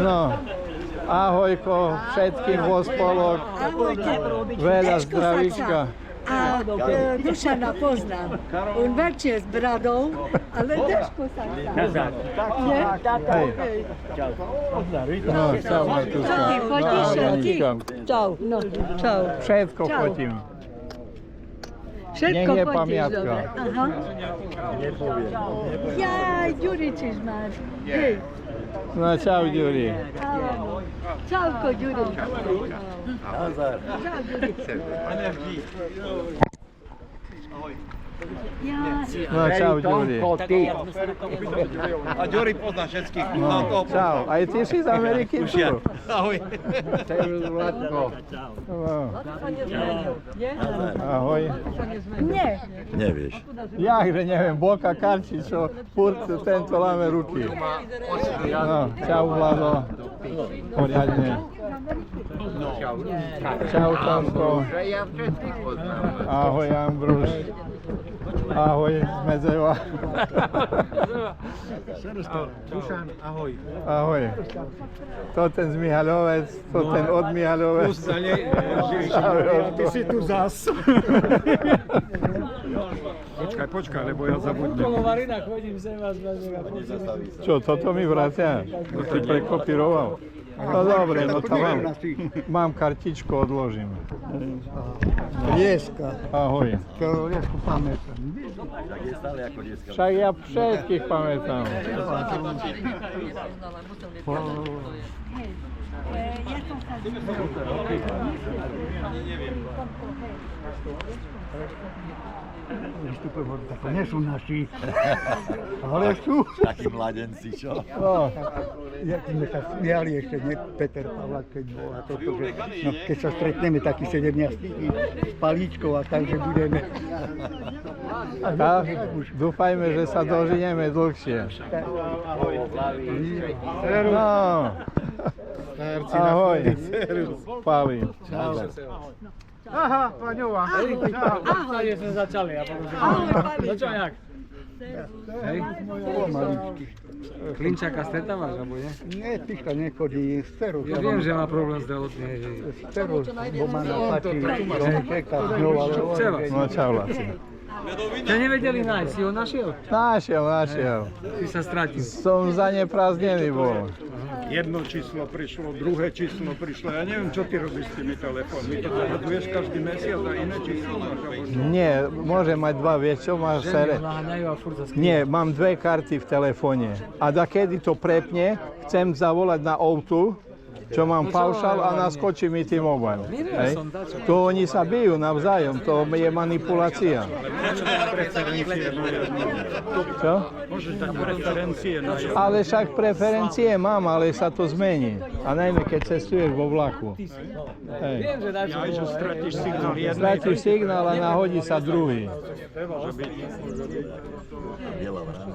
No, ahojko všetkým vo spolok. Veľa zdravíčka. A Dušana poznám. On väčšie s bradou, ale ťažko sa stá. Nie? Hej. No, čau, Martuška. Ty fotíš všetky? Čau, no, čau. Všetko fotím. Všetko Nech je fotíš, pamiatka. dobre. Aha. Jaj, Ďuričiš máš. Hej. No, čau, Ďuri. Čauko, Ďuri. Nazar. Čau, Ďuri. No, čau, Ďuri. A Ďuri pozná všetkých. No, čau. Aj ty si z Ameriky tu? Ahoj. No. Ahoj. Nie. Nevieš. Jakže neviem, Boka Karči, čo furt tento láme ruky. No, čau, Vlado. Poriadne. Čau, Tomko. Ahoj, Ambruš. Ahoj, Medzeva. Dušan, ahoj. Ahoj. To ten z Mihaľovec, to ten od Mihaľovec. Ty si tu zas. Počkaj, lebo ja zabudnem. Čo, toto mi vracia? To si prekopíroval? No dobre, no to mám kartičku, odložím. Lieska. Ahoj. Ktorú Liesku pamätám. Tak je stále ako dneska. Však ja všetkých pamätám. To nie sú naši, ale sú. Takí mladenci, čo? No, Jak sme sa smiali ešte, nie Peter Pavlak, keď bol a toto, že no, keď sa stretneme takí 17 s palíčkou a tak, že budeme. tak, dúfajme, že sa dožijeme dlhšie. No. Ahoj, Pavi. Aha, Paňová. Ahoj. Sme začali. Ahoj, Pavi. No čo, jak? Hej? Klinčáka stretávaš, alebo nie? Nie, Tyška nechodí, s Cerou. Ja viem, že má problém zdravotný. S Cerou, bo ma napatí domček a znova. No čau, Laci. Ťa nevedeli nájsť, si ho našiel? Našiel. Ty sa stratil. Som zaneprázdnený bol. Jedno číslo prišlo, druhé číslo prišlo. Ja neviem, čo ty robíš s tými telefónmi. To zahadzuješ každý mesiac a iné číslo máš? Nie, môžem mať dva, vieš čo, máš sere. Naháňajú a furt sa Nie, mám dve karty v telefóne. A da kedy to prepne, chcem zavolať na O2, čo mám paušal a naskočí mi tým mobil. Hej. To oni sa bijú navzájom, to je manipulácia. Čo? Môžeš dať preferencie na jedno. Ale však preferencie mám, ale sa to zmení. A najmä keď cestuješ vo vlaku. Hej. Viem, že dáš Aj, že stratíš signál jednej. Stratíš signál a nahodí sa druhý. Biela vrana.